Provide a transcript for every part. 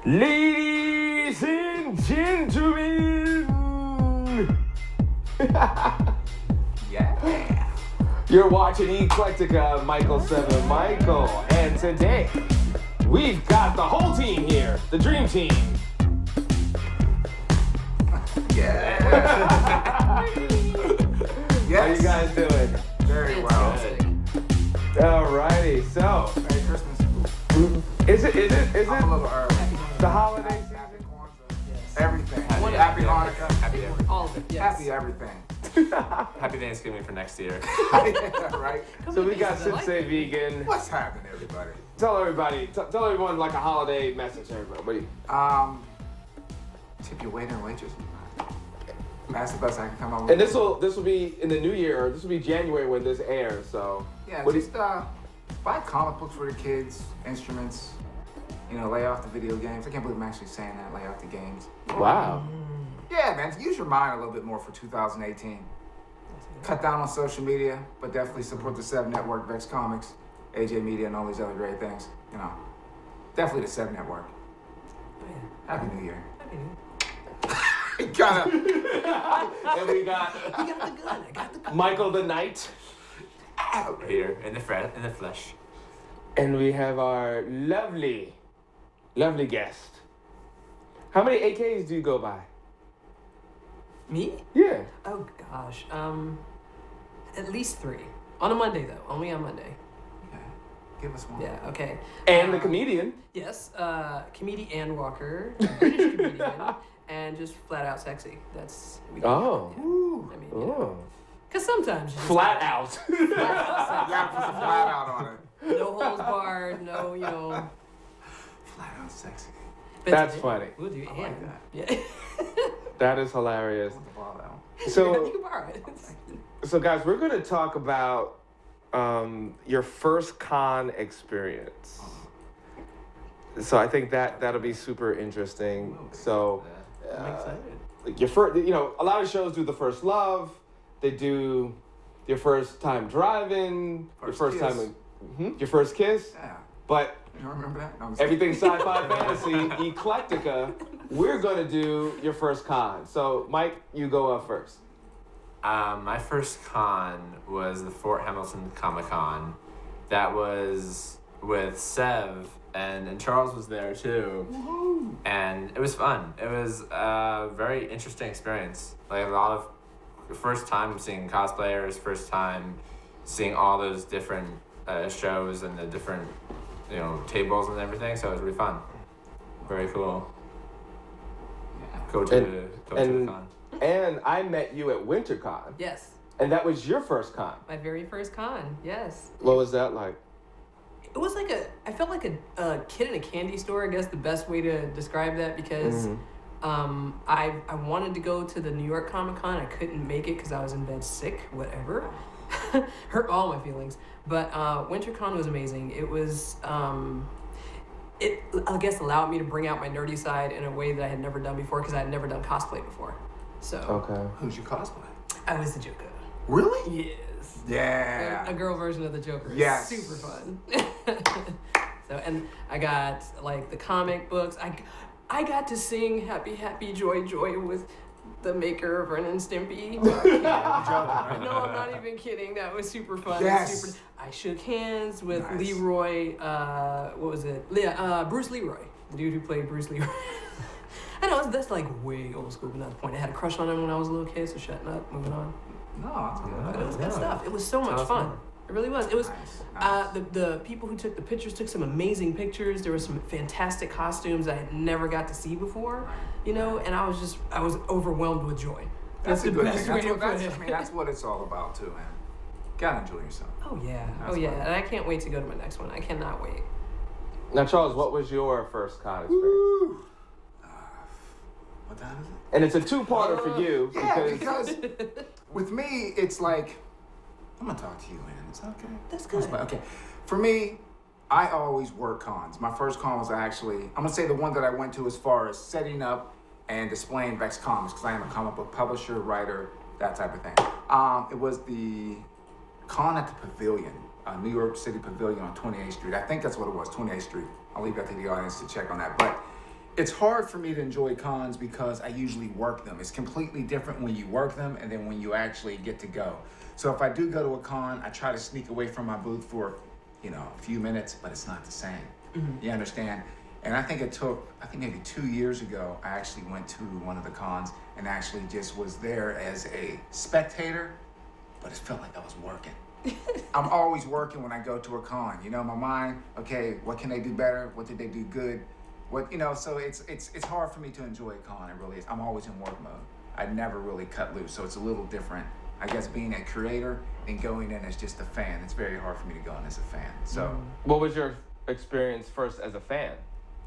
Ladies and gentlemen, Yeah. you're watching ECLECTICKA, Michael 7 Michael, and today we've got the whole team here, the dream team. Yeah. How you guys doing? Very well. Alrighty, so Merry Christmas. is it I'm a little early. the holiday season? Happy Kwanzaa. Everything. Happy- Happy Hanukkah. Happy, All of it, yes. Happy everything. happy Thanksgiving for next year. Yeah, right? So we got I like Sensei it. Vegan. What's happening, everybody? Tell everyone like a holiday message, everybody. What do you? Tip your waiter and waitress. That's the best I can come up with. And this will be in the new year, or this will be January when this airs. So Yeah, what do just buy comic books for the kids, instruments. Lay off the video games. I can't believe I'm actually saying that. Lay off the games. Wow. Yeah, man. Use your mind a little bit more for 2018. Cut down on social media, but definitely support the 7 Network, Vex Comics, AJ Media, and all these other great things. Definitely the 7 Network. Happy New Year. You gotta. And we got I got the gun. I got the gun. Michael the Knight, Here in the flesh. and we have our lovely guest. How many AKs do you go by? Me? Yeah. Oh gosh. At least 3. On a Monday though. Only on Monday. Okay. Give us one. Yeah. Okay. And the comedian. Yes. Comedian Ann Walker, British comedian, and just flat out sexy. That's. Oh. Ooh. I mean, Oh. because sometimes you just Flat out. You gotta put some flat out on it. no holds barred, no, Flat out sexy. That's funny. We'll do I Ann. like that. Yeah. That is hilarious. I want to borrow that one. you So, can borrow it. so guys, we're gonna talk about your first con experience. So I think that'll be super interesting. So. I'm excited. Like your first, a lot of shows do the first love. They do your first time driving, your First first kiss. time, your first kiss. Yeah. But You don't remember that? No, I'm just everything sci-fi fantasy, ECLECTICKA, we're gonna do your first con. So Mike, you go up first. My first con was the Fort Hamilton Comic Con. That was with Sev, and Charles was there too. Woohoo. And it was fun. It was a very interesting experience. Like a lot of first time seeing cosplayers, first time seeing all those different shows and the different tables and everything. So it was really fun. Very cool. Yeah. Go to the con. And I met you at WinterCon, Yes. and that was your first con. My very first con. Yes. What was that like? It was like I felt like a kid in a candy store, I guess the best way to describe that, because I wanted to go to the New York Comic Con. I couldn't make it because I was in bed sick, whatever. Hurt all my feelings. But WinterCon was amazing. It was, it, I guess, allowed me to bring out my nerdy side in a way that I had never done before because I had never done cosplay before. So Okay. Who's your cosplay? I was the Joker. Really? Yes. Yeah. A girl version of the Joker. Yes. Super fun. So, and I got like the comic books. I got to sing Happy Happy Joy Joy with the maker of Ren and Stimpy. No, I'm not even kidding. That was super fun. Yes. I shook hands with Nice. Leroy. What was it? Bruce Leroy, the dude who played Bruce Leroy. I know that's like way old school, but not the point. I had a crush on him when I was a little kid. So shutting up, moving on. No, that's good. But it was good stuff. It was so much fun. It really was. It was. Nice. The people who took the pictures took some amazing pictures. There were some fantastic costumes I had never got to see before, and I was overwhelmed with joy. That's a the good best thing. way to put it. That's what it's all about too, man. Gotta enjoy yourself. Oh yeah, That's oh yeah, fun. and I can't wait to go to my next one. I cannot wait. Now, Charles, what was your first con experience? Woo. What time is it? And it's a two-parter for you Yeah, because with me, it's like, I'm gonna talk to you, man. Is that okay? That's good. Okay. For me, I always work cons. My first con was actually, I'm gonna say the one that I went to as far as setting up and displaying Vex Comics, because I am a comic book publisher, writer, that type of thing. It was the con at the Pavilion. New York City Pavilion on 28th Street. I think that's what it was, 28th Street. I'll leave that to the audience to check on that. But it's hard for me to enjoy cons because I usually work them. It's completely different when you work them and then when you actually get to go. So if I do go to a con, I try to sneak away from my booth for, a few minutes, but it's not the same. Mm-hmm. You understand? And I think maybe 2 years ago, I actually went to one of the cons and actually just was there as a spectator, but it felt like I was working. I'm always working when I go to a con. My mind, okay, what can they do better? What did they do good? So it's hard for me to enjoy a con. It really is. I'm always in work mode. I never really cut loose. So it's a little different. I guess being a creator and going in as just a fan, it's very hard for me to go in as a fan. So what was your experience first as a fan?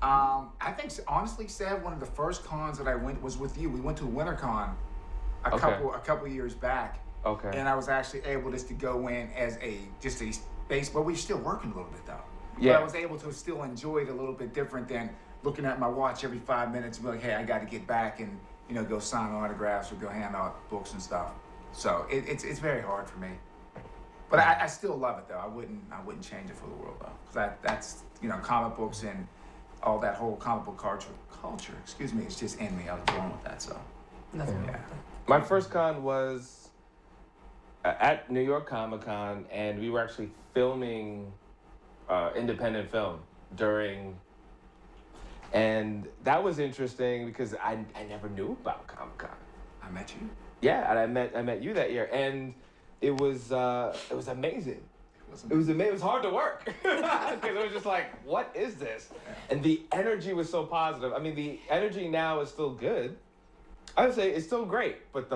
I think honestly, Seb, one of the first cons that I went was with you. We went to WinterCon a couple years back. Okay. And I was actually able just to go in as a space, but we're still working a little bit though. Yeah. But I was able to still enjoy it a little bit different than looking at my watch every 5 minutes and be like, hey, I got to get back and go sign autographs or go hand out books and stuff. So it's very hard for me. But I still love it though. I wouldn't change it for the world though, because that's comic books and all that whole comic book culture. It's just in me. I was born with that. So That's yeah. My first con was at New York Comic Con, and we were actually filming independent film and that was interesting because I never knew about Comic Con. I met you. Yeah, and I met you that year, and it was amazing. It was hard to work because it was just like, what is this? And the energy was so positive. I mean, the energy now is still good. I would say it's still great, but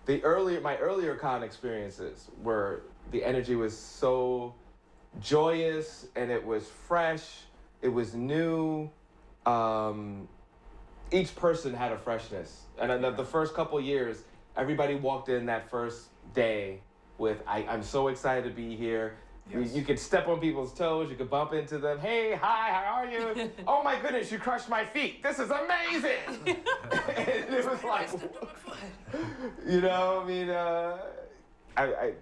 my earlier con experiences were the energy was so joyous and it was fresh, it was new. Each person had a freshness, and the first couple years, everybody walked in that first day with I'm so excited to be here. Yes. You could step on people's toes. You could bump into them. Hey, hi, how are you? Oh my goodness, you crushed my feet. This is amazing. And it was like,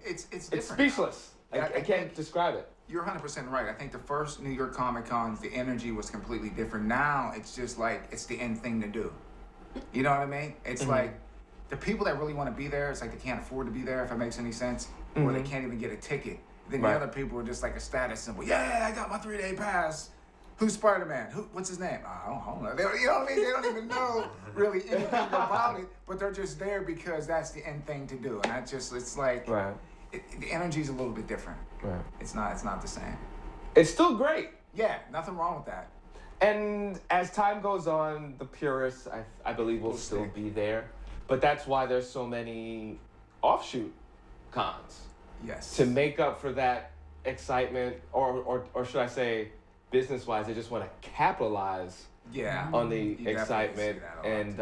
it's speechless. I can't describe it. You're 100% right. I think the first New York Comic Cons, the energy was completely different. Now it's just like it's the end thing to do. You know what I mean? It's like the people that really want to be there, it's like they can't afford to be there, if it makes any sense, or they can't even get a ticket. Then the other people are just like a status symbol. Yeah, I got my 3-day pass. Who's Spider-Man? What's his name? I don't know. You know what I mean? They don't even know really anything about it, but they're just there because that's the end thing to do. And it's like the energy's a little bit different. Right. It's not the same. It's still great. Yeah, nothing wrong with that. And as time goes on, the purists, I believe, will still be there. But that's why there's so many offshoot cons. Yes. To make up for that excitement, or should I say, business-wise, they just want to capitalize on the excitement. And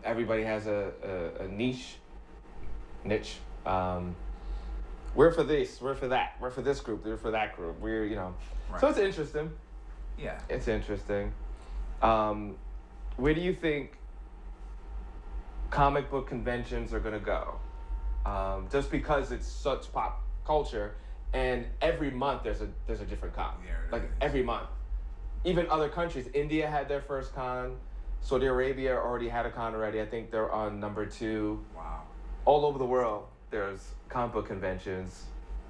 everybody has a niche. We're for this, we're for that, we're for this group, we're for that group. So it's interesting. Yeah. It's interesting. Where do you think comic book conventions are gonna go? Just because it's such pop culture, and every month there's a different con. Yeah, every month. Even other countries. India had their first con. Saudi Arabia already had a con already. I think they're on number 2. Wow. All over the world, there's comic book conventions.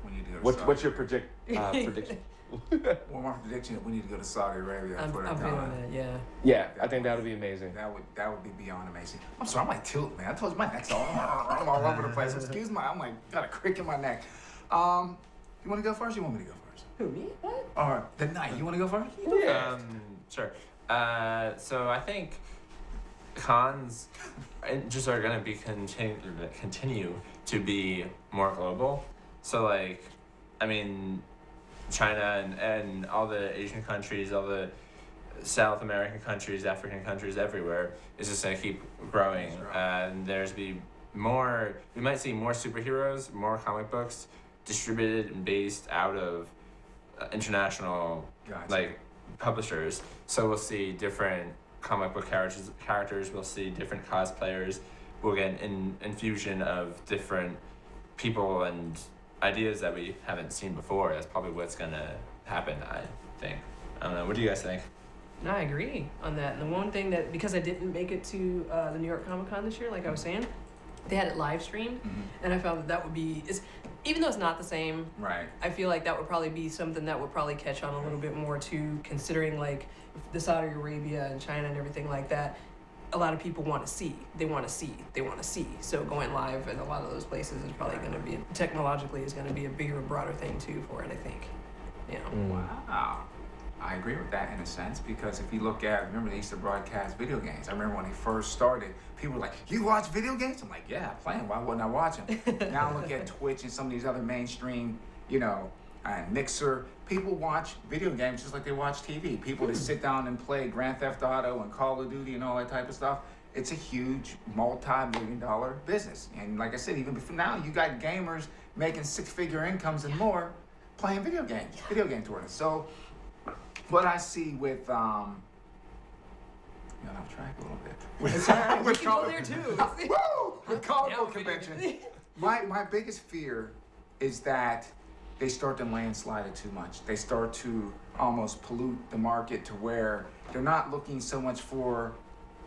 We need to go to What's your prediction? Well, my prediction is we need to go to Saudi Arabia. I'm feeling that, yeah. Yeah, I think that would be amazing. That would be beyond amazing. I'm sorry, I'm like tilt, man. I told you my neck's I'm all over the place. Excuse me, I'm like got a crick in my neck. You want to go first? Or you want me to go first? Who, me? What? All right, the night. You want to go first? Yeah. Sure. So I think cons just are going to be continue to be more global. So like, I mean, China and all the Asian countries, all the South American countries, African countries, everywhere is just going to keep growing. And we might see more superheroes, more comic books distributed and based out of international publishers. So we'll see different comic book characters. We'll see different cosplayers. We'll get an infusion of different people and ideas that we haven't seen before. That's probably what's gonna happen, I think. I don't know. What do you guys think? No, I agree on that. And the one thing that, because I didn't make it to the New York Comic Con this year, like I was saying, they had it live streamed, and I found that would be, even though it's not the same, Right. I feel like that would probably be something that would probably catch on a little bit more too, considering like the Saudi Arabia and China and everything like that. A lot of people want to see. They want to see. They want to see. So going live in a lot of those places is probably going to be, technologically, is going to be a bigger, broader thing too for it, I think. You know. Wow. I agree with that in a sense, because if you look at, remember they used to broadcast video games. I remember when they first started, people were like, "You watch video games?" I'm like, "Yeah, I play them. Why wouldn't I watch them?" Now look at Twitch and some of these other mainstream, and Mixer. People watch video games just like they watch TV. People that sit down and play Grand Theft Auto and Call of Duty and all that type of stuff. It's a huge multi-million-dollar business. And like I said, even before now, you got gamers making six-figure incomes and more playing video games, video game tournaments. So what I see with off track a little bit. We can go there too. With comic book convention. My biggest fear is that they start to landslide it too much. They start to almost pollute the market to where they're not looking so much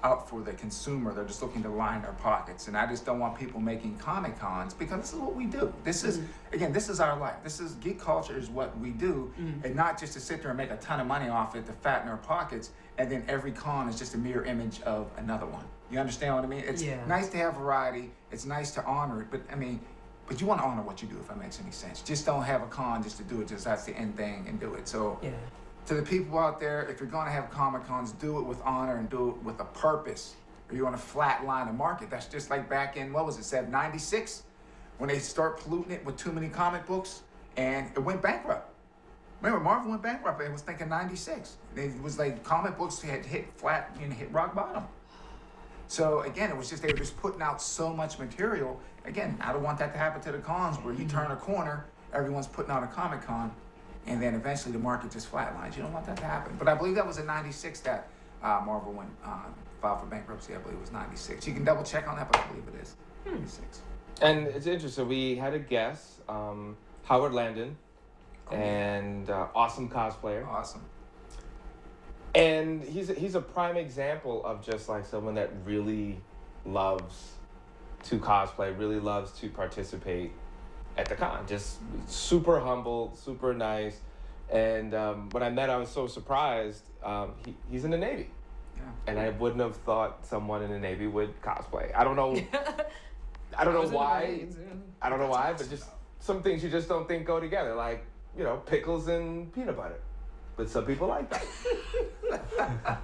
out for the consumer. They're just looking to line their pockets. And I just don't want people making Comic Cons, because this is what we do. This is, again, this is our life. This is, geek culture is what we do, and not just to sit there and make a ton of money off it to fatten our pockets, and then every con is just a mirror image of another one. You understand what I mean? It's nice to have variety. It's nice to honor it, but you want to honor what you do, if that makes any sense. Just don't have a con just to do it, just that's the end thing and do it. So to the people out there, if you're going to have Comic Cons, do it with honor and do it with a purpose, or you're on a flat line of market. That's just like back in, 96, when they start polluting it with too many comic books, and it went bankrupt. Remember, Marvel went bankrupt. It was thinking 96. It was like comic books had hit flat, hit rock bottom. So again, it was just, they were just putting out so much material. Again, I don't want that to happen to the cons, where you turn a corner, everyone's putting out a Comic Con, and then eventually the market just flatlines. You don't want that to happen. But I believe that was in 96 that Marvel went filed for bankruptcy. I believe it was 96. You can double check on that, but I believe it is 96. And it's interesting. We had a guest, Howard Landon, and awesome cosplayer. Awesome. And he's a prime example of just like someone that really loves to cosplay, really loves to participate at the con. Just super humble, super nice. And when I met, I was so surprised. He's in the Navy. Yeah. And I wouldn't have thought someone in the Navy would cosplay. I don't know. I don't know why. I don't know why, but just some things you just don't think go together, like pickles and peanut butter. But some people like that.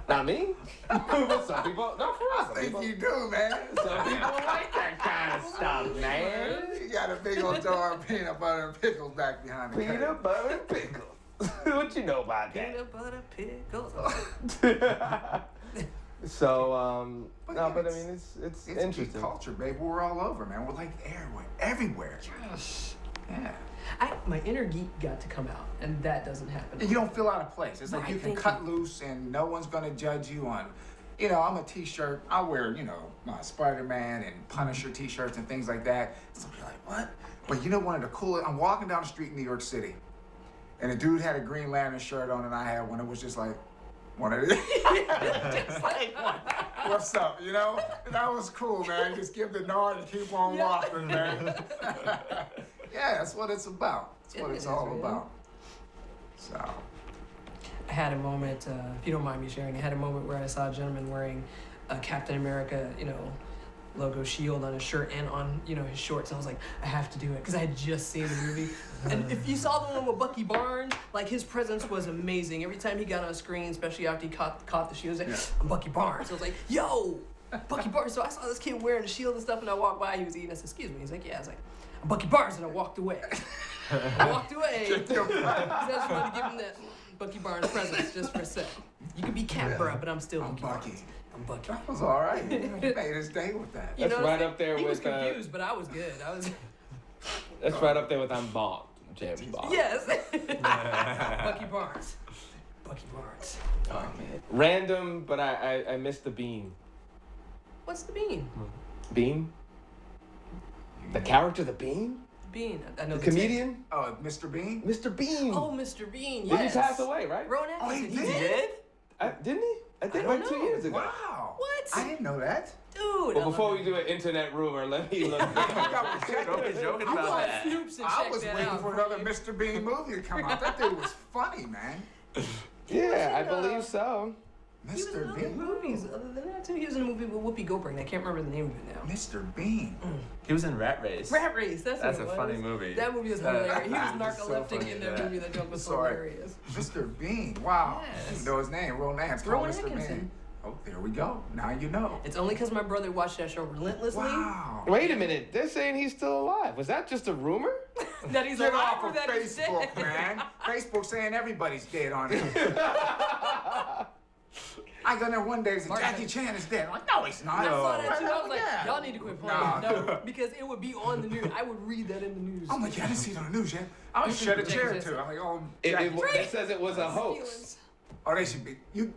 Not me. But some people. No, for real. I think you do, man. Some people like that kind of stuff, man. You got a big old jar of peanut butter and pickles back behind the curtain. Peanut butter and pickles. What you know about that? Peanut butter pickles. So, But no, yeah, but I mean, it's interesting. Geek culture, baby. We're all over, man. We're like everywhere. Yes. Yeah. My inner geek got to come out, and that doesn't happen. And you don't feel out of place. It's like Right, you can thank cut you. loose and no one's going to judge you on, I'm a t-shirt. I wear, Spider-Man and Punisher t-shirts and things like that. Some people are like, what? But one of the coolest, I'm walking down the street in New York City, and a dude had a Green Lantern shirt on and I had one. It was just like, one of these. Just like, What's up, And that was cool, man. Just give the nod and keep on walking, man. Yeah, that's what it's about. That's what it's all about. So. I had a moment, if you don't mind me sharing, I had a moment where I saw a gentleman wearing a Captain America, logo shield on his shirt and on, his shorts. And I was like, I have to do it, because I had just seen the movie. And if you saw the one with Bucky Barnes, like, his presence was amazing. Every time he got on screen, especially after he caught the shield, he was like, I'm Bucky Barnes. I was like, yo, Bucky Barnes. So I saw this kid wearing the shield and stuff, and I walked by, he was eating. I said, excuse me. He's like, yeah. I was like, I'm Bucky Barnes, and I walked away. I walked away. Because I just wanted to give him that Bucky Barnes presence just for a sec. You could be Cap, bro, but I'm still Bucky. Bucky. I'm Bucky. That was all right. He made his day with that. That's right up there he with. He was confused, but I was good. That's right up there with I'm Bond, James Bond. Yes. Bucky Barnes. Bucky Barnes. Oh man. Random, but I missed the Beam. What's the bean? Beam? The character, the Beam? Bean. I know The the comedian? Oh, Mr. Bean? Mr. Bean. Oh, Mr. Bean. Did Yes. he pass away, right? Rowan Oh, he Atkinson. did? Didn't he? I think don't like 2 know. years ago. Wow. What? I didn't know that. Dude. Well, before we do an internet rumor, let me look. Don't be joking I'm about going that. Snoops and I check was that waiting out for another Mr. Bean movie to come out. That dude was funny, man. Yeah, I in, believe so. He was in Mr. other Bean. movies. Other than that, too, he was in a movie with Whoopi Goldberg. I can't remember the name of it now. Mr. Bean. He was in Rat Race. Rat Race. That's That's what a it funny was. movie. That movie was That- hilarious. He was that's so narcoleptic funny, in that yeah. movie. That joke was Sorry. hilarious. Mr. Bean. Wow. Yes. You know his name. Real name. It's called Rowan Mr. Atkinson. Bean. Oh, there we go. Now you know. It's only because my brother watched that show relentlessly Wow. Wait a minute. They're saying he's still alive. Was that just a rumor? that he's Get alive off or of that he's Facebook, dead. man. Facebook saying everybody's dead on it. I got there one day and said, Mark Jackie said- Chan is dead. I'm like, no, he's not. I saw that too. I was like, Yeah. y'all need to quit playing. Nah. No, because it would be on the news. I would read that in the news. I'm like, yeah, I didn't see it on the news yet. I would shut a Jackie chair Chan. too. I'm like, oh, It, Jackie it, Chan. it says it was a hoax. Oh, they should be. You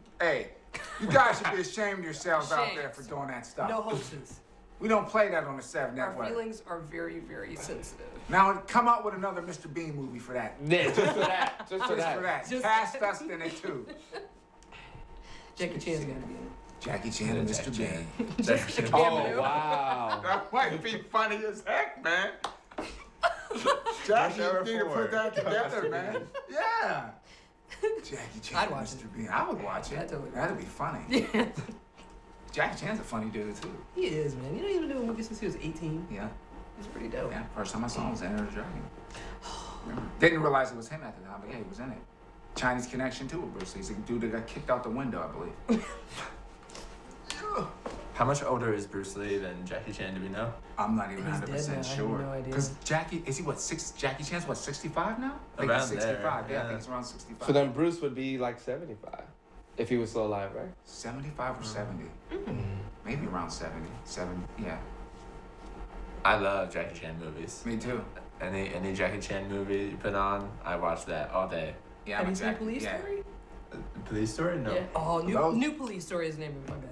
guys should be ashamed of yourselves out there Ashamed. for doing that stuff. No hoaxes. We don't play that on the 7 Our Network. feelings are very, very sensitive. Now come out with another Mr. Bean movie for that. Yeah, just for that. Just for Just that. for that. Just- Cast us in it too. Jackie Chan's gotta be in it. Jackie Chan and Mr. Jackie Bean. Just a Oh, cameo. wow. That might be funny as heck, man. Jackie, number you need to 4. put that together, man. Yeah. Jackie Chan I'd and watch Mr. it. Bean. I would watch it. I'd totally watch That'd be funny. Yeah. Jackie Chan's a funny dude too. He is, man. You know, he's been doing movies since he was 18. Yeah. He's pretty dope. Yeah. First time I saw him was Enter the Dragon. Didn't realize it was him at the time, but yeah, he was in it. Chinese connection too with Bruce Lee. He's a dude that got kicked out the window, I believe. How much older is Bruce Lee than Jackie Chan? Do we know? I'm not even He's dead 100% now. I have sure. no idea. Because Jackie, is he what, Jackie Chan's what, 65 now? I think Around he's 65. there, Yeah, I yeah. think he's around 65. So then Bruce would be like 75 if he was still alive, right? 75 or 70. Maybe around 70. 70, yeah. I love Jackie Chan movies. Me too. Any Jackie Chan movie you put on, I watch that all day. Yeah, Have I'm you seen exactly. Police Yeah. Story? Police Story? No. Yeah. Oh, Those- new Police Story is the name of it. My bad.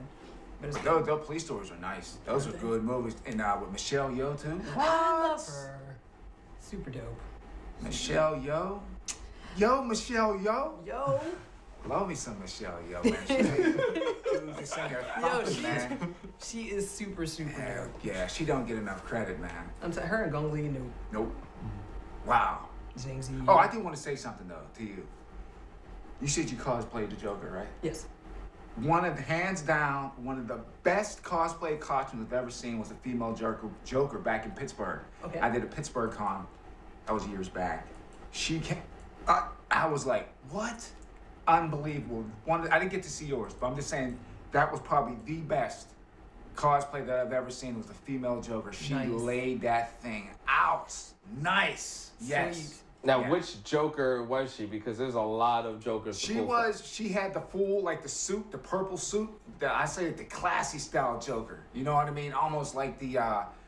But it's good. Those police stories are nice. Those are good movies. And with Michelle Yeoh too. I love her. Super dope. Michelle Yeoh. Yo, Michelle Yeoh. Yo. Love me some Michelle Yeoh, man. She can sing her Yo, thumping, man. she is super, super Yeah, dope. yeah, she don't get enough credit, man. I'm saying her and Gong Li, no. Nope. Wow. Zhang Zi. Oh, I do want to say something though to you. You said you cosplayed the Joker, right? Yes. Hands down, one of the best cosplay costumes I've ever seen was a female Joker back in Pittsburgh. Okay. I did a Pittsburgh con. That was years back. She came. I was like, what? Unbelievable. I didn't get to see yours, but I'm just saying that was probably the best cosplay that I've ever seen was the female Joker. She Nice. laid that thing out. Nice. Yes. Sweet. Now, Yeah. which Joker was she? Because there's a lot of Jokers. to pull from. She had the full, like the suit, the purple suit. I say the classy style Joker. You know what I mean? Almost like the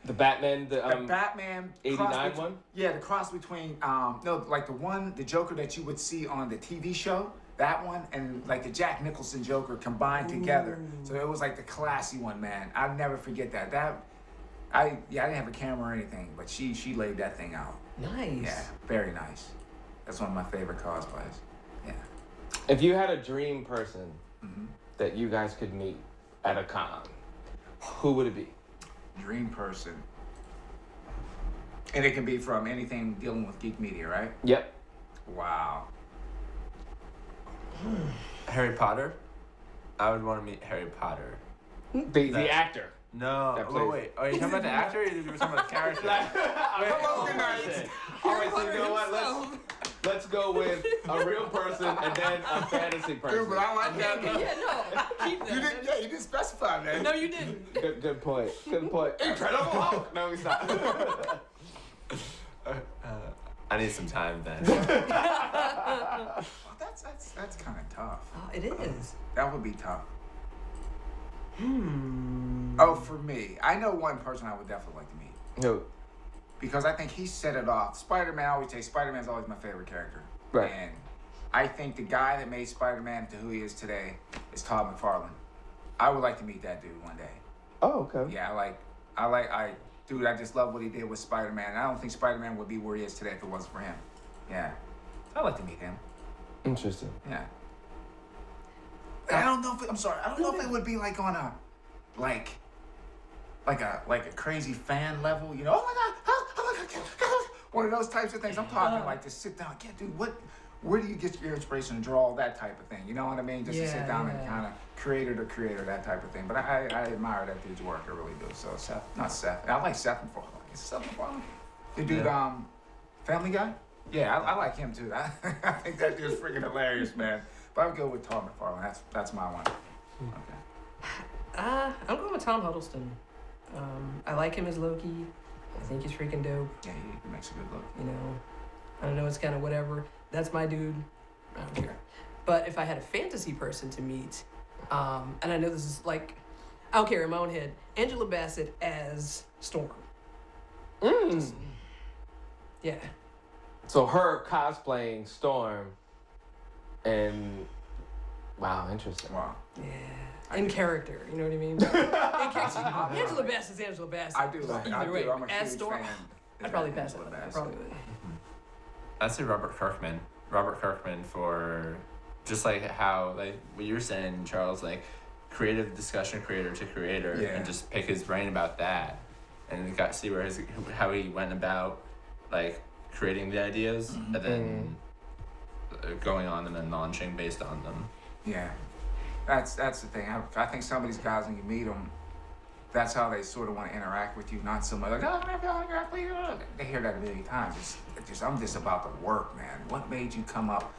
Batman, the Batman 89 cross one? Yeah, the cross between no, like the Joker that you would see on the TV show, that one, and like the Jack Nicholson Joker combined together. So it was like the classy one, man. I'll never forget that. I didn't have a camera or anything, but she laid that thing out. Nice. Yeah, very nice. That's one of my favorite cosplays. Yeah. If you had a dream person Mm-hmm. that you guys could meet at a con, who would it be? Dream person. And it can be from anything dealing with geek media, right? Yep. Wow. Harry Potter? I would want to meet Harry Potter. The actor. No. That Wait, plays- wait. Are you talking about the actor or you were talking about the character? Hello, good night. All right, so you know what? Let's go with a real person and then a fantasy person. Dude, but I like that. Yeah, no. Keep that. You didn't specify that. No, you didn't. Good point. Good point. Incredible Hulk. No, he's not. I need some time then. Well, that's kind of tough. Oh, it is. That would be tough. Oh, for me, I know one person I would definitely like to meet No. because I think he set it off. Spider-Man, I always say Spider-Man's always my favorite character. Right. And I think the guy that made Spider-Man to who he is today is Todd McFarlane. I would like to meet that dude one day. Oh, okay. Yeah, dude, I just love what he did with Spider-Man. I don't think Spider-Man would be where he is today if it wasn't for him. Yeah. I'd like to meet him. Interesting. Yeah. I don't know if I'm sorry. I don't know if it would be like on a like a crazy fan level, you know? Oh my god, one of those types of things. I'm talking like to sit down. Yeah, dude, where do you get your inspiration to draw that type of thing? You know what I mean? Just to sit down and kind of creator to creator, that type of thing. But I admire that dude's work. I really do. So not Seth. I like Seth MacFarlane. Is it Seth MacFarlane? The dude, Family Guy? Yeah, I like him too. I think that dude's freaking hilarious, man. But I would go with Todd McFarlane. That's my one. Okay. I'm going with Tom Huddleston. I like him as Loki. I think he's freaking dope. Yeah, he makes a good look. You know, I don't know, it's kind of whatever. That's my dude. I don't care. But if I had a fantasy person to meet, and I know this is like, I don't care in my own head, Angela Bassett as Storm. Just, yeah. So her cosplaying Storm, and wow, interesting. Wow. Yeah. In character, you know what I mean? In character. Angela Bassett's Angela Bassett. I do like it. Either way, I'm a as huge Storm, fan. I'd probably pass it. Angela I Bassett. probably would. I'd say Robert Kirkman. Robert Kirkman for just like how like what you're saying, Charles, like creative discussion, creator to creator, and just pick his brain about that, and you got to see how he went about like creating the ideas and then going on and then launching based on them. Yeah, that's the thing. I think some of these guys, when you meet them, that's how they sort of want to interact with you. Not so much like, oh, I feel autograph, please. They hear that a million times. I'm just about the work, man. What made you come up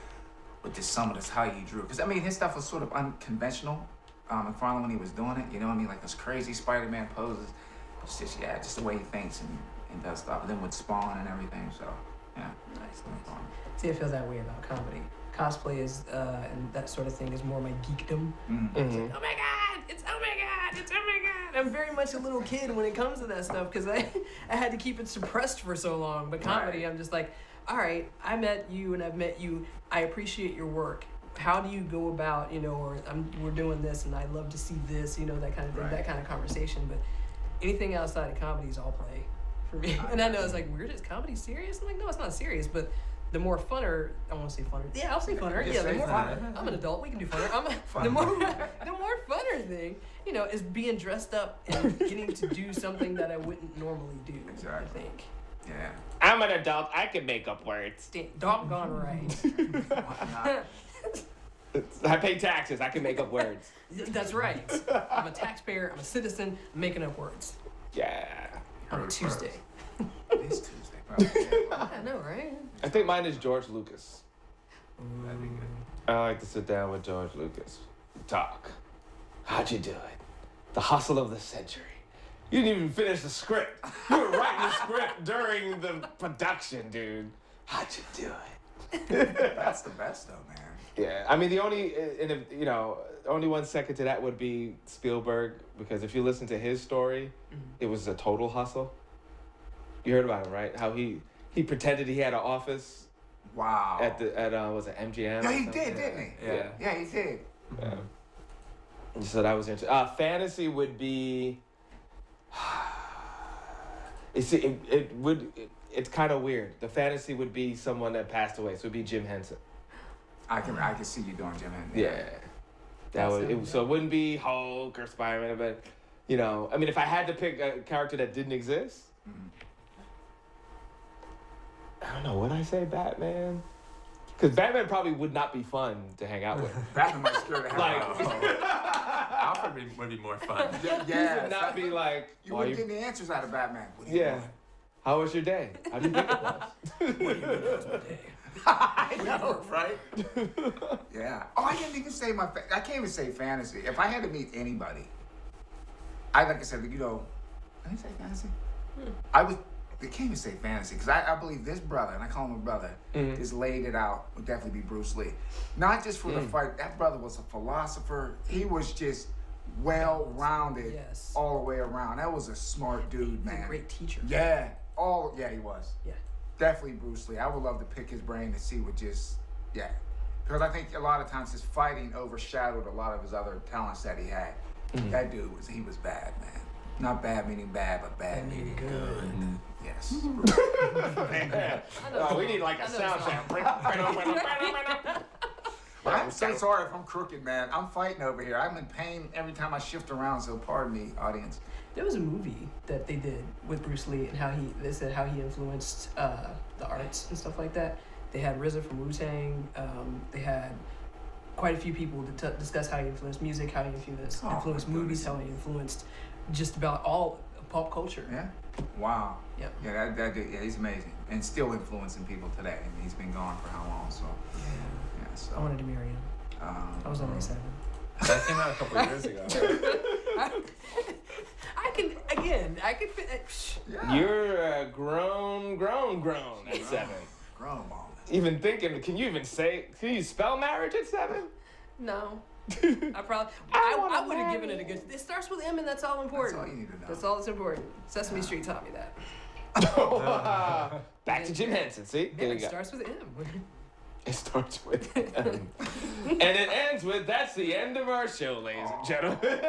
with just some of this, how you drew? Because I mean, his stuff was sort of unconventional. McFarlane, when he was doing it, you know what I mean? Like those crazy Spider-Man poses. It's just just the way he thinks and does stuff. And then with Spawn and everything. So yeah, Nice. See, I feel that way about comedy. Cosplay is and that sort of thing is more my geekdom. It's like, oh my god, it's oh my god, it's oh my god. I'm very much a little kid when it comes to that stuff because I had to keep it suppressed for so long. But comedy, I'm just like, all right, I met you and I've met you. I appreciate your work. How do you go about, you know, or we're doing this and I love to see this, you know, that kind of thing, that kind of conversation. But anything outside of comedy is all play for me. And I know it's like, weird, is comedy serious? I'm like, no, it's not serious, but the more funner, I want to say funner. Yeah, I'll say funner. Yeah, the more I'm an adult. We can do funner. The more funner thing, you know, is being dressed up and getting to do something that I wouldn't normally do. Exactly. I think. yeah. I'm an adult. I can make up words. Doggone right. I pay taxes. I can make up words. That's right. I'm a taxpayer. I'm a citizen. I'm making up words Yeah. on a Tuesday. It is Tuesday. Probably. I know, right? I think mine is George Lucas. That'd be good. I like to sit down with George Lucas. Talk. How'd you do it? The hustle of the century. You didn't even finish the script. You were writing the script during the production, dude. How'd you do it? That's the best though, man. Yeah, I mean the only 1 second to that would be Spielberg, because if you listen to his story, it was a total hustle. You heard about him, right? How he pretended he had an office. Wow. At was it MGM? Yeah, he did, didn't he? Yeah. Yeah, he did. Yeah. So that was interesting. Fantasy would be. It's kind of weird. The fantasy would be someone that passed away, so it'd be Jim Henson. I can see you doing Jim Henson. Yeah. So it wouldn't be Hulk or Spider-Man, but you know, I mean, if I had to pick a character that didn't exist, I don't know. Would I say Batman? Because Batman probably would not be fun to hang out with. Batman might scare the hell out of him. Alfred would be more fun. He would not be like. You wouldn't get any answers out of Batman. What are you Yeah. doing? How was your day? How do you think it was? I know, right? Yeah. Oh, I can't even say I can't even say fantasy. If I had to meet anybody, like I said, you know, can I say fantasy? I can't even say fantasy because I believe this brother, and I call him a brother, just laid it out. Would definitely be Bruce Lee. Not just for the fight. That brother was a philosopher. He was just well-rounded all the way around. That was a smart dude, man. He's a great teacher. Yeah. Yeah, he was. Yeah. Definitely Bruce Lee. I would love to pick his brain to see what because I think a lot of times his fighting overshadowed a lot of his other talents that he had. That dude he was bad, man. Not bad meaning bad, but bad meaning good. Yes. Oh, we need like a sound sound. I'm so sorry if I'm crooked, man. I'm fighting over here. I'm in pain every time I shift around, so pardon me, audience. There was a movie that they did with Bruce Lee and they said how he influenced the arts and stuff like that. They had RZA from Wu-Tang. They had quite a few people to discuss how he influenced music, how he influenced movies, how he influenced just about all of pop culture. Yeah. Wow. Yep. Yeah, yeah, he's amazing and still influencing people today. And he's been gone for how long? So. Yeah. So. I wanted to marry him. I was only 7. That came out a couple of years ago. I can fit. Yeah. You're grown at 7. Grown mom. Even thinking, can you spell marriage at 7? No. I wanna would have given it a good. It starts with M, and that's all important. That's all you need to know. That's all that's important. Sesame Street taught me that. Back to Jim Henson, see? There you It go. starts with M. It starts with M. And it ends with, that's the end of our show, ladies and gentlemen.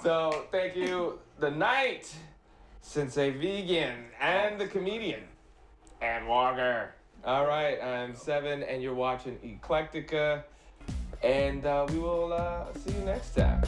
So, thank you, the Knight, Sensei Vegan, and the comedian, and Walker. All right, I'm 7, and you're watching Eclectica, and we will see you next time.